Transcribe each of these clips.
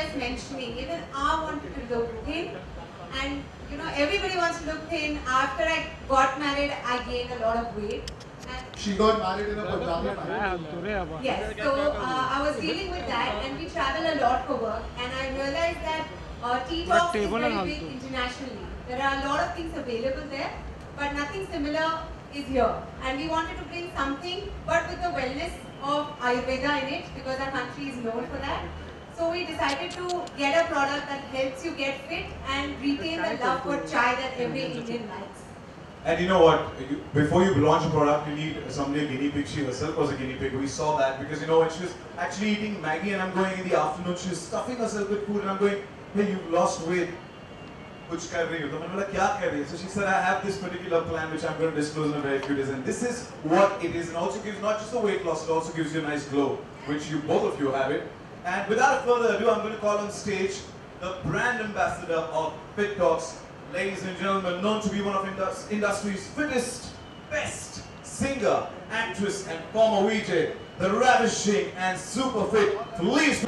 just mentioning, even I wanted to look thin, and you know, everybody wants to look thin. After I got married, I gained a lot of weight. She got married in a Punjabi family. Yes, so I was dealing with that, and we travel a lot for work, and I realized that T-Talks is very big internationally. There are a lot of things available there, but nothing similar is here. And we wanted to bring something, but with the wellness of Ayurveda in it, because our country is known for that. So we decided to get a product that helps you get fit and retain the love for chai that every Indian likes. And you know what, before you launch a product, you need somebody, a guinea pig. She herself was a guinea pig. We saw that because, you know, when she was actually eating Maggie and I'm going in the afternoon, she was stuffing herself with food and I'm going, hey, you've lost weight. Kuch kar rahi ho? To maine bola, kya kar rahi hai? So she said, I have this particular plan which I'm going to disclose in a very few days. And this is what it is, and also gives not just the weight loss, it also gives you a nice glow, which you both of you have it. And without further ado, I'm going to call on stage the brand ambassador of Fit Talks, ladies and gentlemen, known to be one of industry's fittest, best singer, actress, and former VJ, the ravishing and super fit Felice.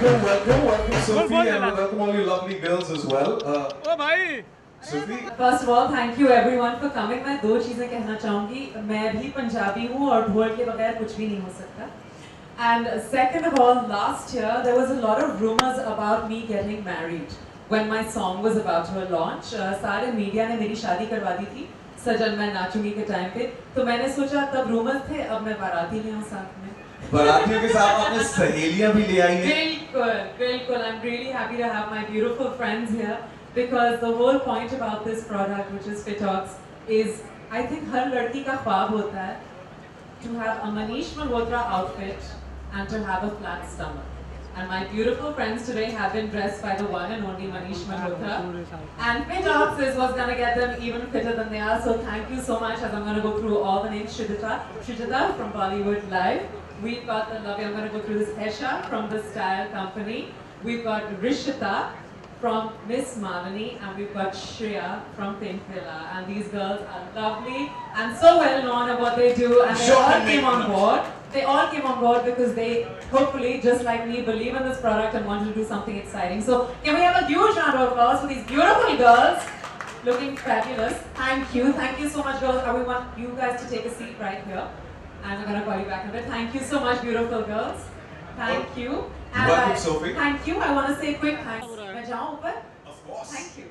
Welcome, Sophie, and welcome all you lovely girls as well. Sophie. First of all, thank you everyone for coming. मैं दो चीजें कहना चाहूँगी. मैं भी पंजाबी हूँ और ढोल के बगैर कुछ भी नहीं हो सकता. And second of all, last year there was a lot of rumors about me getting married when my song was about to launch. सारे मीडिया ने मेरी शादी करवा दी थी. सजन मैं नाचूंगी के टाइम पे. तो मैंने सोचा तब rumors थे, अब मैं बाराती ले हूँ साथ में. बारातियों के साथ आपने सहेलियां भी ले आई हैं. बिल्कुल. I'm really happy to have my beautiful friends here because the whole point about this product, which is Fitox, is I think हर लड़की का ख्वाब होता है to have a Manish Malhotra outfit and to have a flat stomach. And my beautiful friends today have been dressed by the one and only Manish Malhotra. And Fitox is what's gonna get them even fitter than they are. So thank you so much. As I'm gonna go through all the names: Shrujata from Bollywood Live. We've got the lovely, I'm going to go through this, Hesha from the Style Company. We've got Rishita from Miss Mavani, and we've got Shreya from Pink Villa. And these girls are lovely and so well known at what they do, and they all came on board. They all came on board because they, hopefully, just like me, believe in this product and wanted to do something exciting. So can we have a huge round of applause for these beautiful girls looking fabulous? Thank you so much, girls. I want you guys to take a seat right here. And I'm going to call you back in a bit. Thank you so much, beautiful girls. Thank you. And welcome, Sophie. Thank you. I want to say a quick thanks. Of course. Thank you.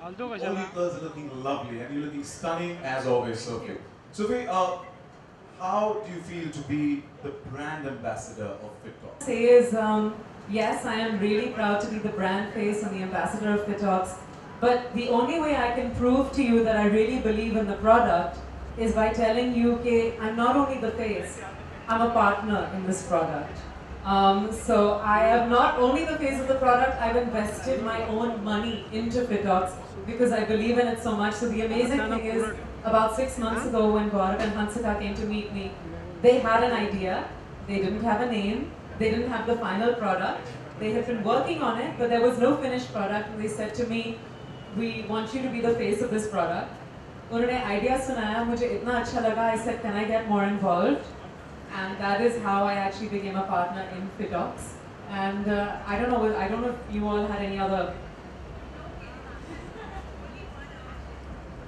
All you girls are looking lovely and you're looking stunning as always, Sophie. Sophie, how do you feel to be the brand ambassador of Fitox? Say is, yes, I am really proud to be the brand face and the ambassador of Fitox. But the only way I can prove to you that I really believe in the product is by telling you that I'm not only the face, I'm a partner in this product. So I am not only the face of the product, I've invested my own money into Fitox because I believe in it so much. So the amazing thing is, about 6 months ago when Gaurav and Hansika came to meet me, they had an idea, they didn't have a name, they didn't have the final product, they had been working on it, but there was no finished product, and they said to me, we want you to be the face of this product. उन्होंने idea सुनाया, मुझे इतना अच्छा लगा. I said, can I get more involved? And that is how I actually became a partner in Fitox. And I don't know if you all had any other.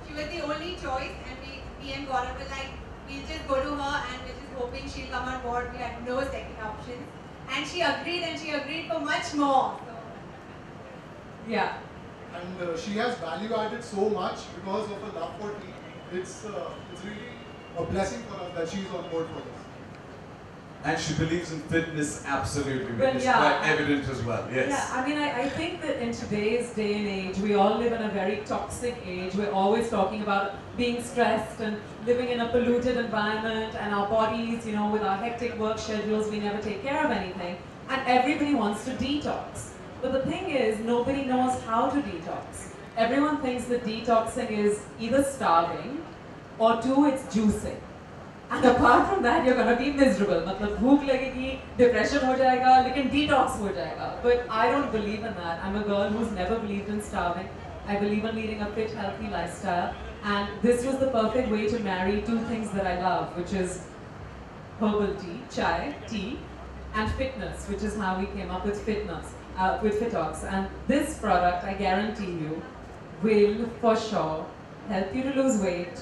She was the only choice, and me and Gaurav were like, we'll just go to her, and we're just hoping she'll come on board. We had no second options, and she agreed, for much more. So. Yeah. And she has value added so much because of her love for tea. It's really a blessing for us that she's on board for this. And she believes in fitness absolutely. Well, It's yeah. quite evident as well. Yes. Yeah, I mean, I think that in today's day and age, we all live in a very toxic age. We're always talking about being stressed and living in a polluted environment, and our bodies, you know, with our hectic work schedules, we never take care of anything. And everybody wants to detox. But the thing is, nobody knows how to detox. Everyone thinks that detoxing is either starving or two, it's juicing. And apart from that, you're gonna be miserable. मतलब भूख लगेगी, depression हो जाएगा, लेकिन detox हो जाएगा. But I don't believe in that. I'm a girl who's never believed in starving. I believe in leading a fit, healthy lifestyle. And this was the perfect way to marry two things that I love, which is herbal tea, chai, tea, and fitness, which is how we came up with fitness, with Fitox. And this product, I guarantee you, will for sure help you to lose weight,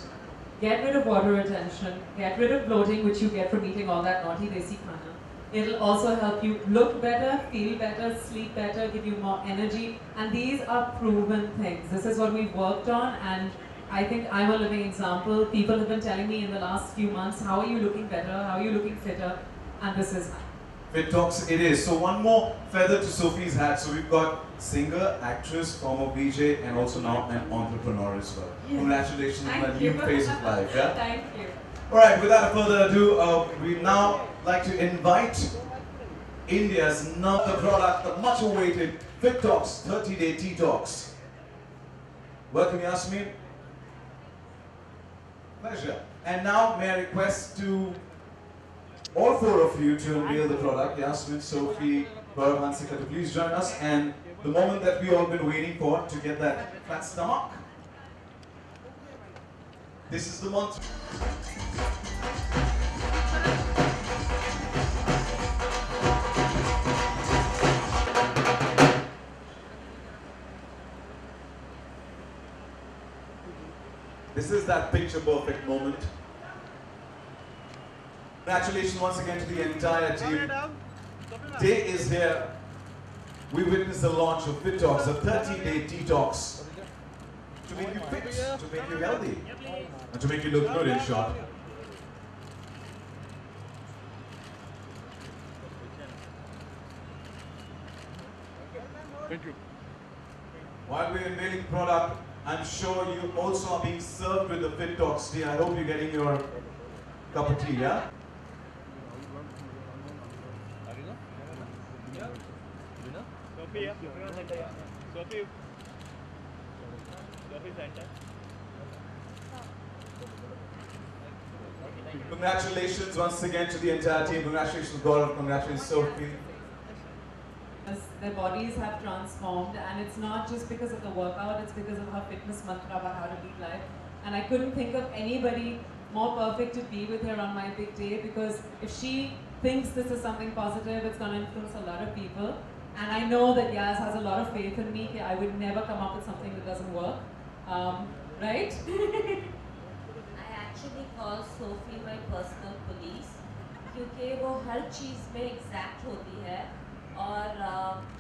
get rid of water retention, get rid of bloating, which you get from eating all that naughty desi khana. It'll also help you look better, feel better, sleep better, give you more energy. And these are proven things. This is what we've worked on, and I think I'm a living example. People have been telling me in the last few months, how are you looking better, how are you looking fitter, and this is Fitox it is. So one more feather to Sophie's hat. So we've got singer, actress, former VJ, and also now an entrepreneur as well. Yes. Congratulations on that you. new phase of life. Yeah? Thank you. Alright, without further ado, we now like to invite India's number product, the much awaited Fitox 30-day detox. Welcome, Yasmin. Pleasure. And now may I request to all four of you to unveil the product. Yasmin, Sophie, Gaurav, Hansika, to please join us. And the moment that we all been waiting for to get that flat stomach. This is the month. This is that picture perfect moment. Congratulations once again to the entire team. Day is here. We witnessed the launch of Fitox, a 30-day detox to make you fit, to make you healthy, and to make you look good in short. Thank you. While we're unveiling the product, I'm sure you also are being served with the Fitox tea. I hope you're getting your cup of tea, yeah? Sophie. Congratulations once again to the entire team. Congratulations, Gaurav. Congratulations, Sophie. Their bodies have transformed, and it's not just because of the workout, it's because of her fitness mantra about how to lead life. And I couldn't think of anybody more perfect to be with her on my big day, because if she thinks this is something positive, it's going to influence a lot of people. And I know that Yas has a lot of faith in me. I would never come up with something that doesn't work. Right? I actually call Sophie my personal police, क्योंकि वो हर चीज़ में exact होती है, और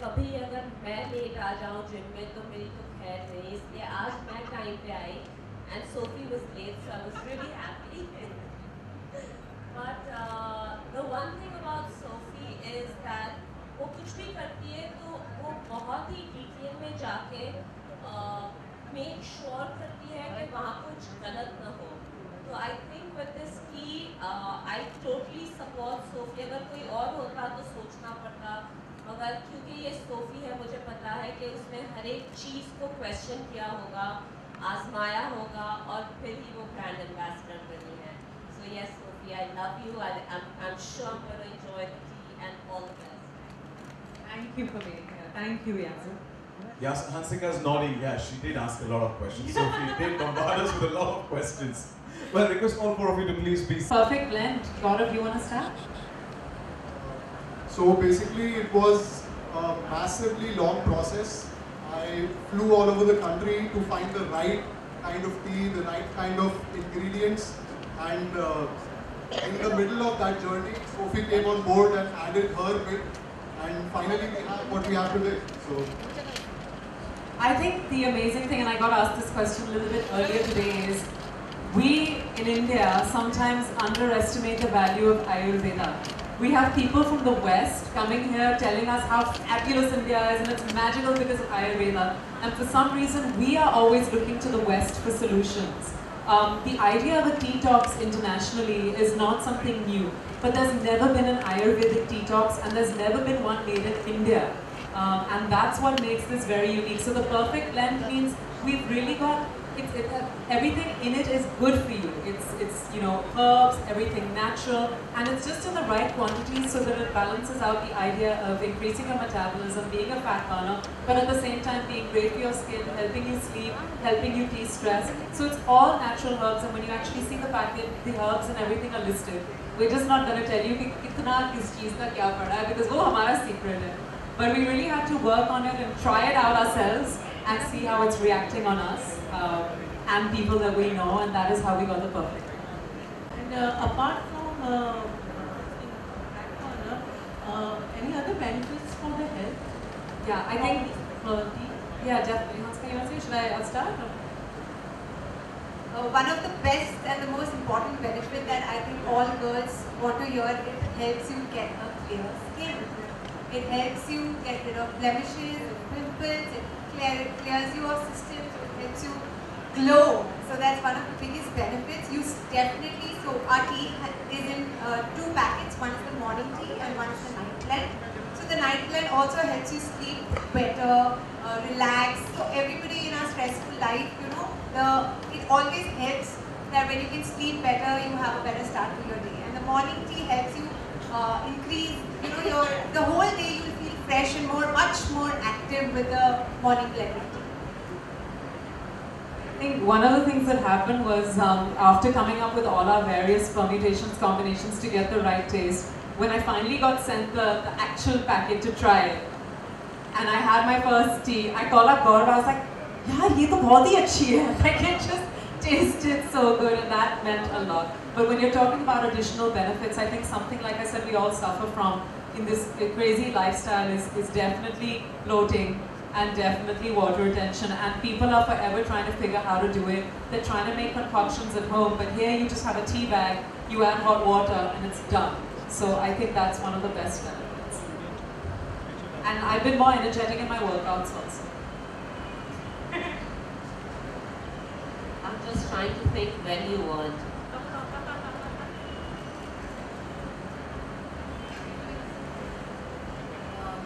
कभी अगर मैं late आ जाऊँ जिम में तो मेरी तो खैर नहीं, इसलिए आज मैं टाइम पे आई and Sophie was late, so I was really happy. But the one thing about Sophie is that वो कुछ भी करती है तो वो बहुत ही डिटेल में जाके मेक श्योर करती है कि वहाँ कुछ गलत ना हो. तो I think with this T I totally support Sophie. अगर कोई और होता तो सोचना पड़ता, मगर क्योंकि ये सोफी है मुझे पता है कि उसने हर एक चीज़ को क्वेश्चन किया होगा, आजमाया होगा, और फिर ही वो ब्रांड एम्बेसडर बनी है. So yes Sophie, I love you. I'm sure I'm going to enjoy the tea and all the best. Thank you for being here. Thank you, Yasu. Yes, Hansika's nodding. Yeah, she did ask a lot of questions. Sophie did bombard us with a lot of questions. Well, request all four of you to please be. Perfect blend. Gaurav, do you want to start? So basically it was a massively long process. I flew all over the country to find the right kind of tea, the right kind of ingredients, and in the middle of that journey, Sophie came on board and added her bit, and finally we have what we have today. So I think the amazing thing, and I got asked this question a little bit earlier today, is we in India sometimes underestimate the value of Ayurveda. We have people from the West coming here telling us how fabulous India is and it's magical because of Ayurveda. And for some reason, we are always looking to the West for solutions. The idea of a detox internationally is not something new, but there's never been an Ayurvedic detox and there's never been one made in India. And that's what makes this very unique. So the perfect blend means we've really got, everything in it is good for you. It's you know, herbs, everything natural, and it's just in the right quantities so that it balances out the idea of increasing your metabolism, being a fat burner, but at the same time being great for your skin, helping you sleep, helping you de-stress. So it's all natural herbs, and when you actually see the packet, the herbs and everything are listed. We're just not going to tell you कि कितना किस चीज़ का क्या पड़ा है, because वो हमारा secret है. But we really have to work on it and try it out ourselves and see how it's reacting on us and people that we know, and that is how we got the perfect. And apart from any other benefits for the health? Yeah, I think. Yeah, definitely. Hanska, you want to say? Should I start? One of the best and the most important benefit that I think all girls want to hear, it helps you get a clear skin. It helps you get rid of blemishes, pimples, it clears your system, it helps you glow. So that's one of the biggest benefits. You definitely, so our tea is in 2 packets, one is the morning tea and one is the night blend. So the night blend also helps you sleep better, relax. So everybody in our stressful life, you know, it always helps that when you can sleep better, you have a better start to your day. And the morning tea helps you increase, you know, the whole day you'll feel fresh and much more active with the morning blend of tea. I think one of the things that happened was after coming up with all our various permutations, combinations to get the right taste, when I finally got sent the actual packet to try it, and I had my first tea, I called up Gaurav, I was like, yaar, ye to bahut hi achhi hai. Like, it just tasted so good, and that meant a lot. But when you're talking about additional benefits, I think something like I said we all suffer from in this crazy lifestyle is definitely bloating and definitely water retention, and people are forever trying to figure out how to do it. They're trying to make concoctions at home, but here you just have a tea bag, you add hot water, and it's done. So I think that's one of the best benefits. And I've been more energetic in my workouts also. I'm just trying to think when you weren't.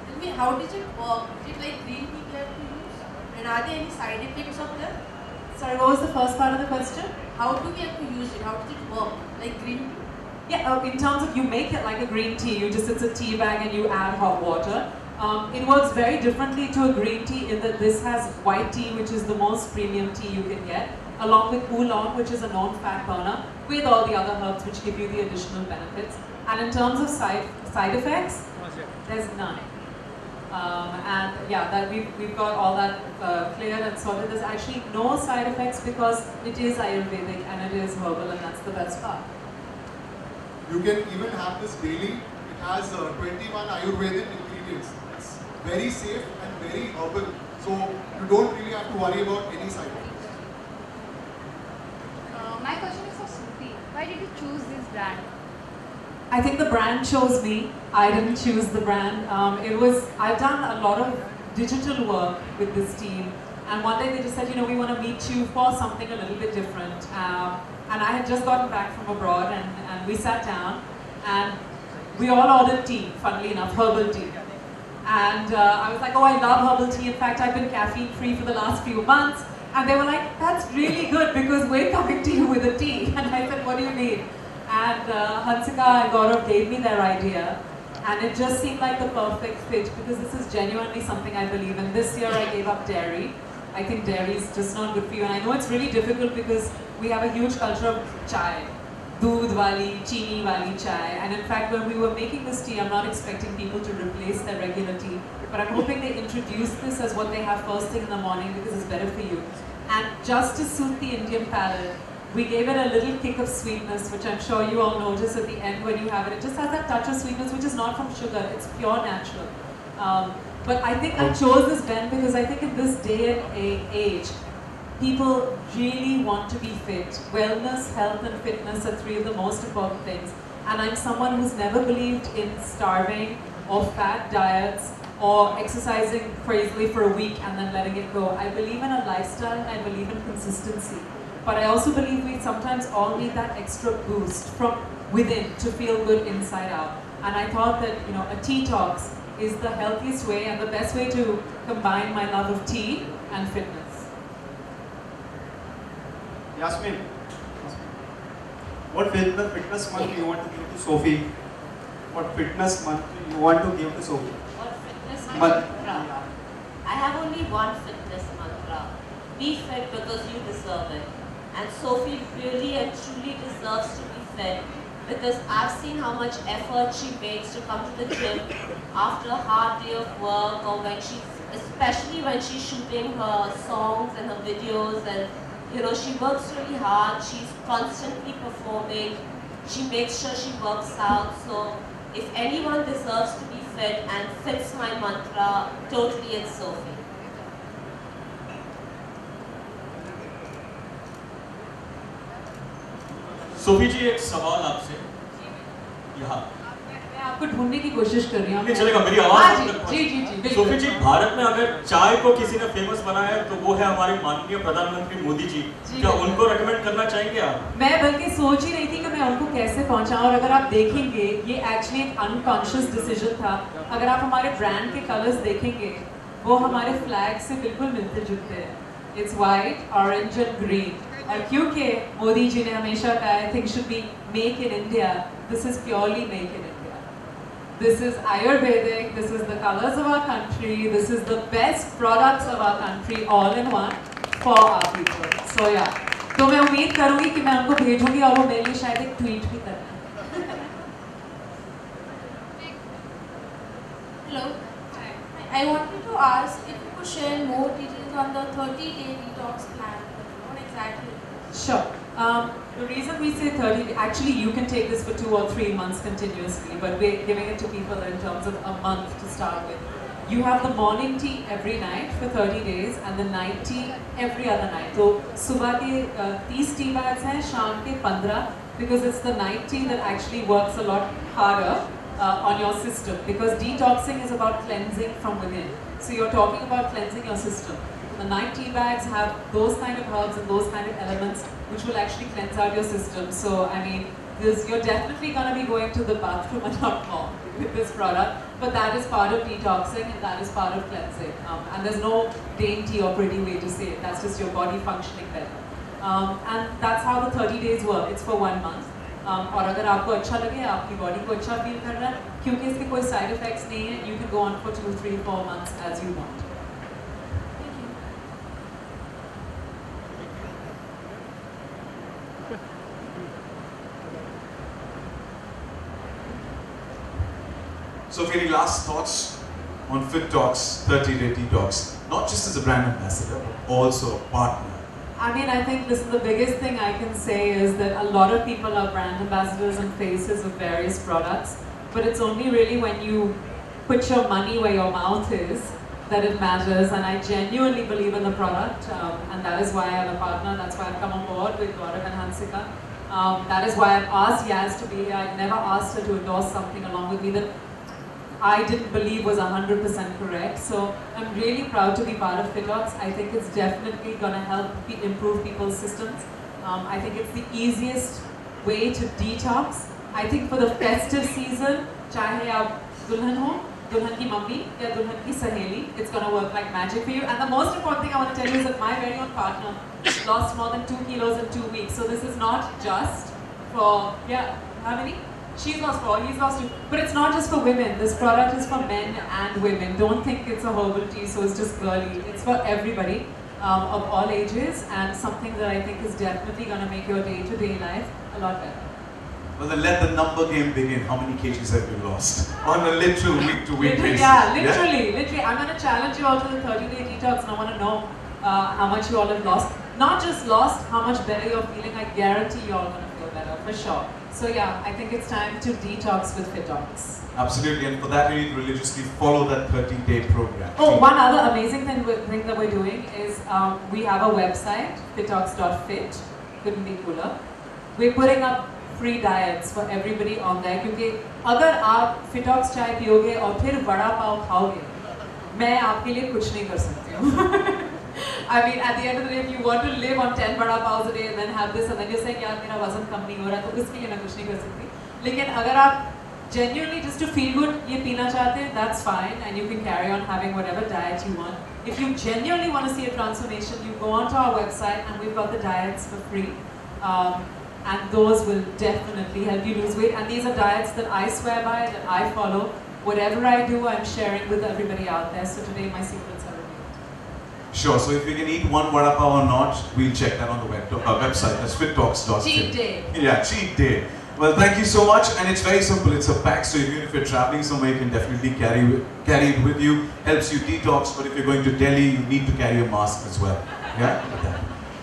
Tell me, how does it work? Is it like green tea you have to use? And are there any side effects of that? Sorry, what was the first part of the question? How do we have to use it? How does it work? Like green tea? Yeah, in terms of you make it like a green tea, it's a tea bag and you add hot water. It works very differently to a green tea in that this has white tea, which is the most premium tea you can get, along with oolong, which is a known fat burner, with all the other herbs which give you the additional benefits. And in terms of side effects, there's none. And yeah, that we've got all that cleared and sorted. There's actually no side effects because it is Ayurvedic and it is herbal, and that's the best part. You can even have this daily. It has 21 Ayurvedic ingredients. It's very safe and very herbal. So you don't really have to worry about any side effects. My question is for Suti. Why did you choose this brand? I think the brand chose me. I didn't choose the brand. I've done a lot of digital work with this team, and one day they just said, you know, we want to meet you for something a little bit different. And I had just gotten back from abroad, and we sat down, and we all ordered tea, funnily enough, herbal tea. And I was like, oh, I love herbal tea. In fact, I've been caffeine free for the last few months. And they were like, that's really good because we're coming to you with a tea. And I said, what do you need? And Hansika and Gaurav gave me their idea. And it just seemed like the perfect fit because this is genuinely something I believe in. This year I gave up dairy. I think dairy is just not good for you. And I know it's really difficult because we have a huge culture of chai. Doodh wali, chini wali chai. And in fact, when we were making this tea, I'm not expecting people to replace their regular tea. But I'm hoping they introduce this as what they have first thing in the morning because it's better for you. And just to suit the Indian palate, we gave it a little kick of sweetness, which I'm sure you all notice at the end when you have it. It just has that touch of sweetness, which is not from sugar. It's pure natural. But I think I chose this blend because I think in this day and age, people really want to be fit. Wellness, health and fitness are 3 of the most important things. And I'm someone who's never believed in starving or fat diets or exercising crazily for a week and then letting it go. I believe in a lifestyle and I believe in consistency. But I also believe we sometimes all need that extra boost from within to feel good inside out. And I thought that, you know, a tea talks is the healthiest way and the best way to combine my love of tea and fitness. Yasmin, what fitness month you want to give to Sophie? What fitness month you want to give to Sophie? What fitness mantra? I have only one fitness mantra. Be fit because you deserve it. And Sophie really and truly deserves to be fit because I've seen how much effort she makes to come to the gym after a hard day of work, or when especially when she's shooting her songs and her videos, and you know, she works really hard, she's constantly performing, she makes sure she works out. So if anyone deserves to be fit and fits my mantra, totally it's Sophie. Sophie ji, एक सवाल आपसे यहाँ मैं आपको ढूंढने की कोशिश कर रही हूँ। नहीं चलेगा, मेरी आवाज जी। सोफी जी, भारत में अगर चाय को किसी ने फेमस बनाया है तो वो है हमारे माननीय प्रधानमंत्री मोदी जी। क्या उनको रेकमेंड करना चाहेंगे आप? मैं बल्कि सोच ही रही थी कि मैं उनको कैसे पहुंचाऊं, और अगर आप देखेंगे ये एक्चुअली एक अनकॉन्शियस डिसीजन था। अगर आप हमारे ब्रांड के कलर्स देखेंगे वो हमारे फ्लैग से बिल्कुल मिलते जुलते हैं। It's white, orange and green. और क्योंकि मोदी जी ने हमेशा कहा है things should be make in India, this is purely make in India. This is ayurvedic, this is the colours of our country, this is the best products of our country all in one for our people. So ya, तो मैं उम्मीद करूंगी कि मैं उनको भेजूंगी और वो मेरे लिए शायद एक ट्वीट भी करना। Hello. I wanted to ask if you could share more details on the 30-day detox plan. What exactly? Sure. The reason we say 30, actually you can take this for 2 or 3 months continuously, but we're giving it to people in terms of a month to start with. You have the morning tea every night for 30 days and the night tea every other night. So, सुबह के 30 tea bags हैं, शाम के 15, because it's the night tea that actually works a lot harder on your system, because detoxing is about cleansing from within. So you're talking about cleansing your system. The night tea bags have those kind of herbs and those kind of elements which will actually cleanse out your system. So I mean, you're definitely going to be going to the bathroom a lot more with this product, but that is part of detoxing and that is part of cleansing. And there's no dainty or pretty way to say it. That's just your body functioning better. And that's how the 30 days work. It's for 1 month. और अगर आपको अच्छा लगे, आपकी body को अच्छा feel कर रहा है, क्योंकि इसके कोई साइड इफेक्ट्स नहीं है, you can go on for 2, 3, 4 months as you want. Sophie, any last thoughts on Fit Talks 30-day detox? Not just as a brand ambassador, but also a partner. I mean, I think this is the biggest thing I can say is that a lot of people are brand ambassadors and faces of various products, but it's only really when you put your money where your mouth is that it matters, and I genuinely believe in the product, and that is why I'm a partner, that's why I've come on board with Gaurav and Hansika. That is why I've asked Yaz to be here. I've never asked her to endorse something along with me that I didn't believe was 100% correct. So I'm really proud to be part of Fitox. I think it's definitely going to help improve people's systems. I think it's the easiest way to detox. I think for the festive season, chahe aap dulhan ho, dulhan ki mummy ya dulhan ki saheli, it's going to work like magic for you. And the most important thing I want to tell you is that my very own partner lost more than 2 kilos in 2 weeks. So this is not just for, how many? She's lost 4, he's lost 2. But it's not just for women. This product is for men and women. Don't think it's a herbal tea, so it's just girly. It's for everybody of all ages, and something that I think is definitely going to make your day-to-day life a lot better. Well, then let the number game begin. How many kgs have you lost on a literal week-to-week basis? Yeah, literally. I'm going to challenge you all to the 30-day detox, and I want to know how much you all have lost. Not just lost, how much better you're feeling. I guarantee you're all going to feel better, for sure. So yeah, I think it's time to detox with Fitox. Absolutely, and for that you need to religiously follow that 30-day program. Oh, one other amazing thing that we're doing is we have a website, fitox.fit, couldn't be cooler. We're putting up free diets for everybody on there. क्योंकि अगर आप Fitox चाय पियोगे और फिर वड़ा पाव खाओगे, मैं आपके लिए कुछ नहीं कर सकती हूँ. I mean, at the end of the day, if you want to live on 10 vada pavs a day and then have this and then you're saying, यार मेरा वजन कम नहीं हो रहा, तो उसके लिए मैं कुछ नहीं कर सकती. लेकिन अगर आप genuinely just to feel good ये पीना चाहते हैं, that's fine, and you can carry on having whatever diet you want. If you genuinely want to see a transformation, you go onto our website and we've got the diets for free. And those will definitely help you lose weight. And these are diets that I swear by, that I follow. Whatever I do, I'm sharing with everybody out there. So today my secrets are revealed. Sure, so if we can eat one vada pav or not, we'll check that on the website. That's fittalks.com. Cheat day. Yeah, cheat day. Well, thank you so much, and it's very simple. It's a pack, so even if you're traveling somewhere, you can definitely carry it with you. Helps you detox, but if you're going to Delhi, you need to carry a mask as well. Yeah?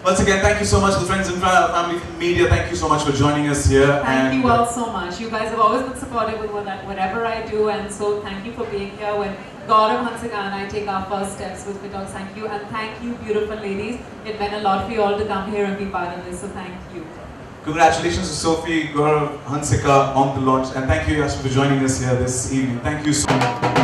Once again, thank you so much, the friends and family from media. Thank you so much for joining us here. Thank you all so much. You guys have always been supportive with whatever I do, and so thank you for being here. When Gaurav, Hansika and I take our first steps with Fitox, thank you, and thank you, beautiful ladies. It meant a lot for you all to come here and be part of this, so thank you. Congratulations to Sophie, Gaurav, Hansika on the launch, and thank you, Yash, for joining us here this evening. Thank you so much.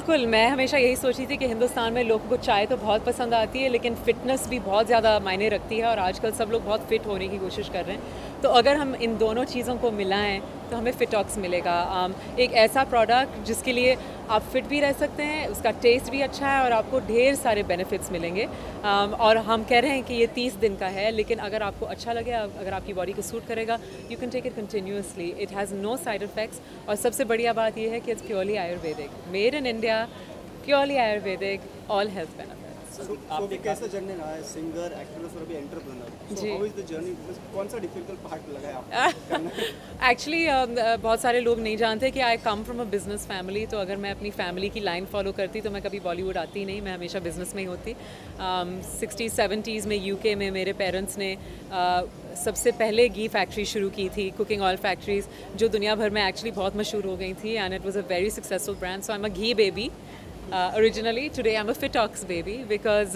बिल्कुल, मैं हमेशा यही सोची थी कि हिंदुस्तान में लोगों को चाय तो बहुत पसंद आती है, लेकिन फ़िटनेस भी बहुत ज़्यादा मायने रखती है और आजकल सब लोग बहुत फ़िट होने की कोशिश कर रहे हैं। तो अगर हम इन दोनों चीज़ों को मिलाएं तो हमें फिटॉक्स मिलेगा। एक ऐसा प्रोडक्ट जिसके लिए आप फिट भी रह सकते हैं, उसका टेस्ट भी अच्छा है और आपको ढेर सारे बेनिफिट्स मिलेंगे। और हम कह रहे हैं कि ये 30 दिन का है, लेकिन अगर आपको अच्छा लगे, अगर आपकी बॉडी को सूट करेगा, you can take it continuously. It has no side effects और सबसे बढ़िया बात ये है कि it's purely Ayurvedic, made in India, purely Ayurvedic, all health benefits. आपने कैसा जर्नी रहा है, सिंगर, एक्ट्रेस और अभी entrepreneur? So how is the journey? कौन सा डिफिकल्ट पार्ट लगा है आपको? एक्चुअली बहुत सारे लोग नहीं जानते कि I come from a business family. तो अगर मैं अपनी फैमिली की लाइन फॉलो करती तो मैं कभी बॉलीवुड आती नहीं, मैं हमेशा बिजनेस में ही होती। 60s 70s में यूके में मेरे पेरेंट्स ने सबसे पहले घी फैक्ट्री शुरू की थी, कुकिंग ऑयल फैक्ट्रीज, जो दुनिया भर में एक्चुअली बहुत मशहूर हो गई थी and it was a very successful brand. So I am a ghee baby. Originally, today I'm a Fitox baby because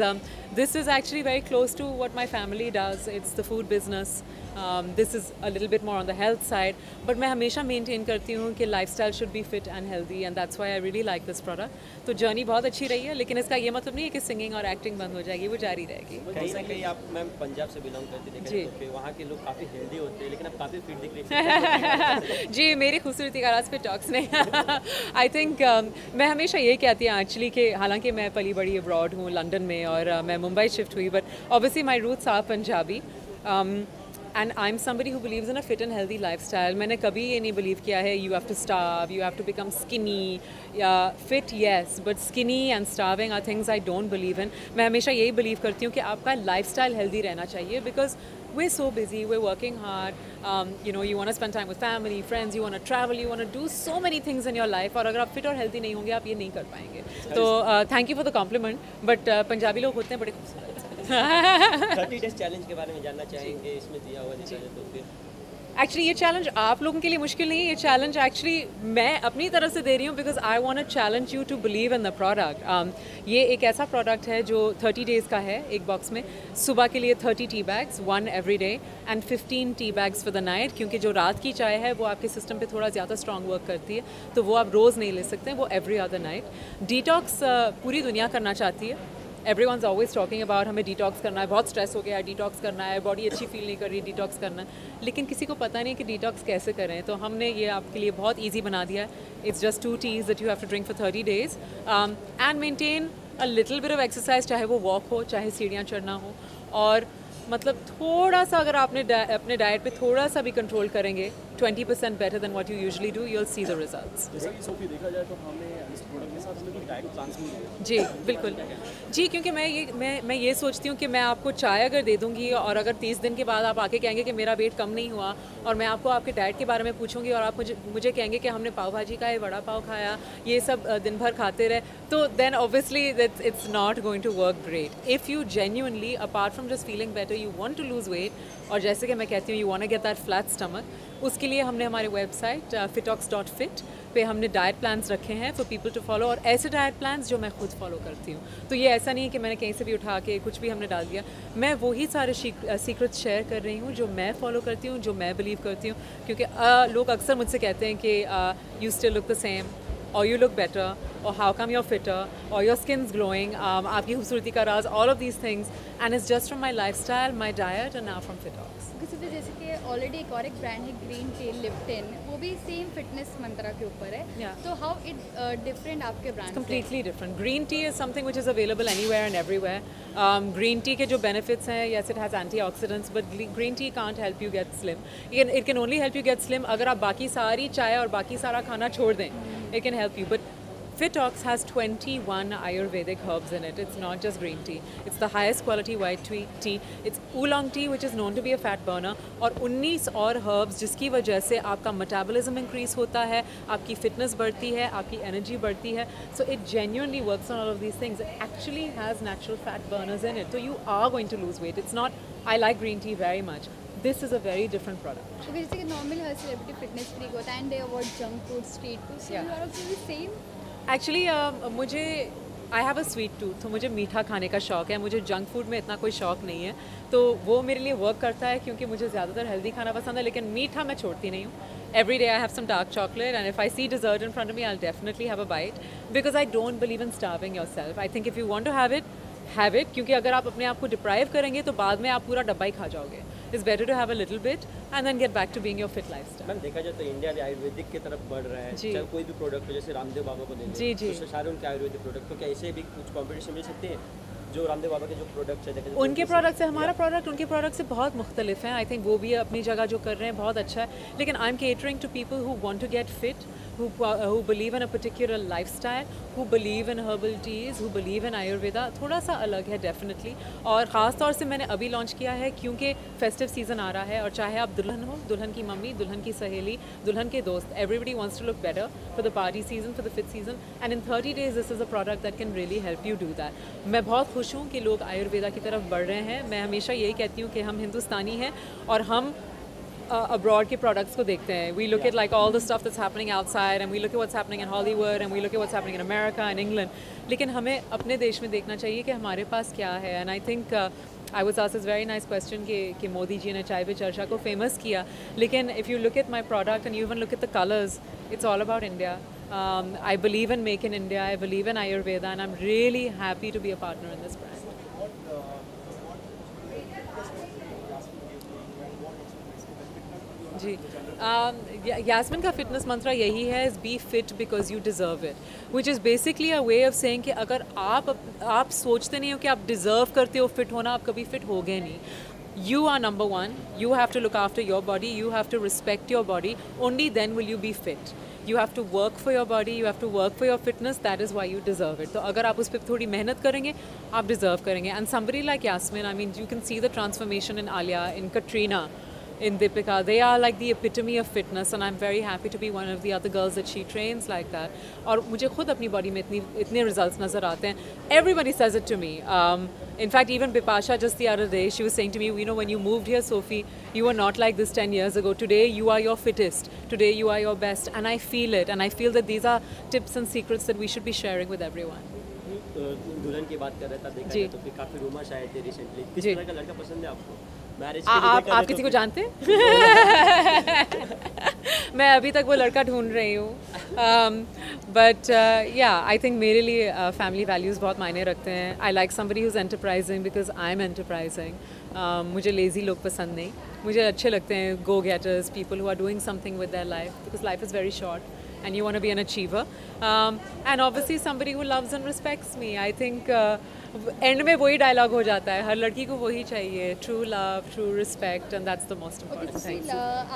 this is actually very close to what my family does. It's the food business. This is a little bit more on the health side, but मैं हमेशा maintain करती हूँ कि lifestyle should be fit and healthy, and that's why I really like this product. तो journey बहुत अच्छी रही है, लेकिन इसका ये मतलब नहीं है कि singing और acting बंद हो जाएगी, वो जारी रहेगी। कहीं ना कहीं आप मैम पंजाब से बिलोंग करती थी, तो वहाँ के लोग काफ़ी हेल्दी होते हैं, लेकिन अब काफ़ी फिट दिख रही है। जी, मेरी खूबसूरती का राज Fitox ने आई थिंक मैं हमेशा ये कहती हूँ एक्चुअली कि हालांकि मैं पली बड़ी अब्रॉड हूँ लंदन में और मैं मुंबई शिफ्ट हुई, but obviously my roots are Punjabi and I am somebody who believes in a fit and healthy lifestyle. मैंने कभी ये नहीं बिलीव किया है you have to starve, you have to become skinny या fit, yes, but skinny and starving are things I don't believe in. मैं हमेशा यही बिलीव करती हूँ कि आपका लाइफस्टाइल हेल्दी रहना चाहिए because we're so busy, we're working hard, you know, you want to spend time with family, friends, you want to travel, you want to do so many things in your life, और अगर आप fit और healthy नहीं होंगे आप ये नहीं कर पाएंगे। तो thank you for the compliment, but Punjabi लोग होते हैं बड़े खूबसूरत। 30 days चैलेंज के बारे में जानना चाहेंगे, इसमें दिया हुआ देखा जाए तो फिर एक्चुअली ये चैलेंज आप लोगों के लिए मुश्किल नहीं है, ये चैलेंज एक्चुअली मैं अपनी तरफ से दे रही हूँ because I want to challenge you to believe in the product. ये एक ऐसा प्रोडक्ट है जो 30 डेज़ का है एक बॉक्स में। सुबह के लिए 30 tea bags, 1 every day, and 15 tea bags for the night, क्योंकि जो रात की चाय है वो आपके सिस्टम पे थोड़ा ज़्यादा स्ट्रॉन्ग वर्क करती है, तो वो आप रोज़ नहीं ले सकते, वो एवरी अदर नाइट। डिटॉक्स पूरी दुनिया करना चाहती है, एवरीवन's always talking about हमें डिटॉक्स करना है, बहुत स्ट्रेस हो गया है, डिटॉक्स करना है, बॉडी अच्छी फील नहीं कर रही, डिटॉक्स करना है, लेकिन किसी को पता नहीं कि डिटॉक्स कैसे करें। तो हमने ये आपके लिए बहुत ईजी बना दिया है। It's just 2 teas that you have to drink for 30 days and maintain a little bit of exercise, चाहे वो वॉक हो, चाहे सीढ़ियाँ चढ़ना हो, और मतलब थोड़ा सा अगर आपने अपने डाइट पे थोड़ा सा भी कंट्रोल करेंगे, 20% better than what you usually do, you'll see the results. जैसा कि सोफी देखा जाए तो हमें इस प्रोडक्ट के साथ कुछ डाइट प्लान्स भी हैं। जी बिल्कुल जी, क्योंकि मैं ये सोचती हूँ कि मैं आपको चाय अगर दे दूँगी और अगर 30 दिन के बाद आप आके कहेंगे कि मेरा वेट कम नहीं हुआ, और मैं आपको आपके डाइट के बारे में पूछूंगी और आप मुझे कहेंगे कि हमने पाव भाजी खाए, वड़ा पाव खाया, ये सब दिन भर खाते रहे, तो then obviously it's not going to work great. If you genuinely apart from just feeling better you want to lose weight, और जैसे कि मैं कहती हूँ you want to get that flat stomach, उसके लिए हमने हमारे वेबसाइट fitox.fit पे हमने डाइट प्लान्स रखे हैं फॉर पीपल टू फॉलो, और ऐसे डाइट प्लान्स जो मैं खुद फॉलो करती हूँ। तो ये ऐसा नहीं है कि मैंने कहीं से भी उठा के कुछ भी हमने डाल दिया, मैं वही सारे सीक्रेट्स शेयर कर रही हूँ जो मैं फॉलो करती हूँ, जो मैं बिलीव करती हूँ, क्योंकि लोग अक्सर मुझसे कहते हैं कि you still look the same, or you look better, or how come you're fitter, or your skin's glowing, आपकी खूबसूरती का राज, all of these things, and it's just from my lifestyle, my diet, and now from Fitox. जैसे कि already एक और एक brand है green tea Lipton, वो भी सेम फिटनेस मंत्रा के ऊपर है, तो हाउ इट डिफरेंट आपके brand? Completely different. Green tea is something which is available anywhere and everywhere. Green tea के जो benefits हैं, yes it has antioxidants, but green tea can't help you get slim. It can only help you get slim अगर आप बाकी सारी चाय और बाकी सारा खाना छोड़ दें. It can help you, but Fitox has 21 Ayurvedic herbs in it. It's not just green tea. It's the highest quality white tea. It's oolong tea, which is known to be a fat burner. और 19 और herbs जिसकी वजह से आपका metabolism increase होता है, आपकी fitness बढ़ती है, आपकी energy बढ़ती है. So it genuinely works on all of these things. It actually has natural fat burners in it. So you are going to lose weight. It's not, I like green tea very much. This is a very different product. So जैसे कि normal हर celebrity fitness freak होता है and they avoid junk food, street food. So you are also the same? Actually, मुझे I have a sweet tooth, तो मुझे मीठा खाने का शौक़ है, मुझे जंक फूड में इतना कोई शौक़ नहीं है, तो वो मेरे लिए वर्क करता है क्योंकि मुझे ज़्यादातर हेल्दी खाना पसंद है, लेकिन मीठा मैं छोड़ती नहीं हूँ। Every day I have some dark chocolate, and if I see dessert in front of me, I'll definitely have a bite because I don't believe in starving yourself. I think if you want to have it, क्योंकि अगर आप अपने आप को deprive करेंगे तो बाद में आप पूरा डब्बा ही खा जाओगे. It's better to have a little bit and then get back to being your fit lifestyle. Ma'am देखा जाए तो इंडिया भी आयुर्वेदिक की तरफ बढ़ रहा है. चाहे कोई भी प्रोडक्ट हो, जैसे रामदेव बाबा को ले लीजिए, तो सारे उनके आयुर्वेदिक प्रोडक्ट, तो क्या ऐसे भी कुछ कॉम्पिटिशन मिल सकते हैं जो रामदेव बाबा के जो प्रोडक्ट्स हैं? उनके प्रोडक्ट से हमारा प्रोडक्ट उनके प्रोडक्ट से बहुत मुख्तलिफ हैं. आई थिंक वो भी अपनी जगह जो कर रहे हैं बहुत अच्छा है, लेकिन I am catering to people who want to get fit, who believe in a particular lifestyle, who believe in herbal teas, who believe in Ayurveda. थोड़ा सा अलग है definitely, और ख़ास तौर से मैंने अभी लॉन्च किया है क्योंकि फेस्टिव सीज़न आ रहा है, और चाहे आप दुल्हन हो, दुल्हन की मम्मी, दुल्हन की सहेली, दुल्हन के दोस्त, everybody wants to look better for the party season, for the fit season, and in 30 days this is a product that can really help you do that. मैं बहुत खुश हूँ कि लोग आयुर्वेदा की तरफ बढ़ रहे हैं. मैं हमेशा यही कहती हूँ कि हम हिंदुस्तानी हैं और हम abroad के products को देखते हैं. We look at like all the stuff that's happening outside, and we look at what's happening in Hollywood, and we look at what's happening in America and England. लेकिन हमें अपने देश में देखना चाहिए कि हमारे पास क्या है. And I think I was asked this very nice question कि मोदी जी ने चाय पे चर्चा को famous किया, लेकिन if you look at my product and you even look at the colors, it's all about India. I believe in Make in India. I believe in Ayurveda, and I'm really happy to be a partner in this brand. जी, यास्मिन का fitness mantra यही है, is be fit because you deserve it, which is basically a way of saying कि अगर आप सोचते नहीं हो कि आप डिज़र्व करते हो फिट होना, आप कभी फिट हो गए नहीं. You are number one. You have to look after your body. You have to respect your body. Only then will you be fit. You have to work for your body. You have to work for your fitness. That is why you deserve it. तो अगर आप उस पर थोड़ी मेहनत करेंगे, आप deserve करेंगे. And somebody like Yasmin, I mean, you can see the transformation in Alia, in Katrina, in Deepika. They are like the epitome of fitness, and I'm very happy to be one of the other girls that she trains like that. और मुझे खुद अपनी body में इतने results नज़र आते हैं. Everybody says it to me. In fact, even Bipasha just the other day, she was saying to me, you know, when you moved here, Sophie, you were not like this 10 years ago. Today, you are your fittest. Today, you are your best. And I feel it. And I feel that these are tips and secrets that we should be sharing with everyone. दुल्हन की बात कर रहा था, देखा जाए तो काफ़ी रूमर्स आए थे रिसेंटली. किस तरह का लड़का पसंद है आपको? आप किसी को जानते हैं? मैं अभी तक वो लड़का ढूंढ रही हूँ. बट या आई थिंक मेरे लिए फैमिली वैल्यूज़ बहुत मायने रखते हैं. I like somebody who is enterprising because I am enterprising. मुझे लेज़ी लोग पसंद नहीं. मुझे अच्छे लगते हैं go getters, people who are doing something with their life, because life is very short and you want to be an achiever, and obviously somebody who loves and respects me. I think end में वही dialogue हो जाता है, हर लड़की को वही चाहिए, true love, true respect, and that's the most important thing.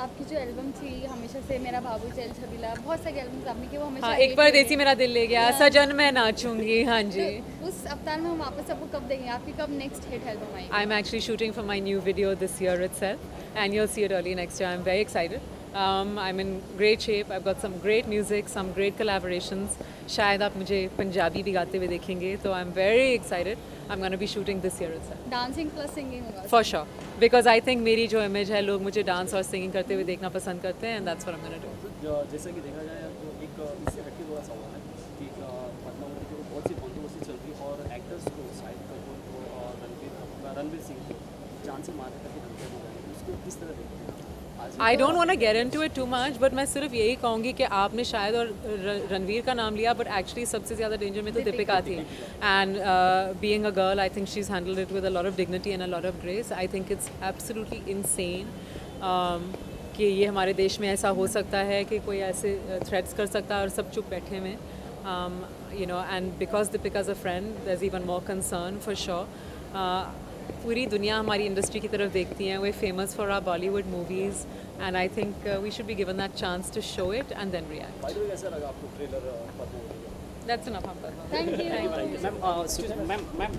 आपकी जो एल्बम थी हमेशा से मेरा बाबू चल छबीला, बहुत सारी एल्बम्स आपने की, वो हमेशा एक परदेसी मेरा दिल ले गया, सजन मैं नाचूंगी. हाँ जी, उस अवतार में हम वापस आपको कब देंगे? आपकी कब नेक्स्ट हिट एल्बम आएगी? I'm actually shooting for my new video this year itself, and you'll see it early next year. I'm very excited. I'm in great shape. I've got some great music, some great collaborations. शायद आप मुझे पंजाबी भी गाते हुए देखेंगे, तो I'm very excited. I'm going to be shooting this year itself. Dancing plus singing होगा? For sure, because I think मेरी जो image है, लोग मुझे dance और singing करते हुए देखना पसंद करते हैं, and that's what I'm going to do. जैसा कि देखा जाए तो एक इससे हटके थोड़ा सवाल है कि पद्मावती की बहुत सी कॉन्ट्रोवर्सी चल रही है, और एक्टर्स को शाहिद कपूर को और रणवीर सिंह को जान से मारने तक की धमकियां दी जा रही है, उसको किस तरह देखते हैं? I don't want to get into it too much, but मैं सिर्फ यही कहूँगी कि आपने शायद और रणवीर का नाम लिया, but actually सबसे ज़्यादा डेंजर में तो दीपिका थी. And being a girl, I think she's handled it with a lot of dignity and a lot of grace. I think it's absolutely insane कि ये हमारे देश में ऐसा हो सकता है कि कोई ऐसे threats कर सकता है और सब चुप बैठे में. You know, and because Deepika's a friend, there's even more concern for sure. पूरी दुनिया हमारी इंडस्ट्री की तरफ देखती हैं. We're famous for our Bollywood movies, and I think we should be given that chance to show it and then react. By the way, कैसा लगा आपको trailer Padmavati? That's enough. Thank you. Ma'am,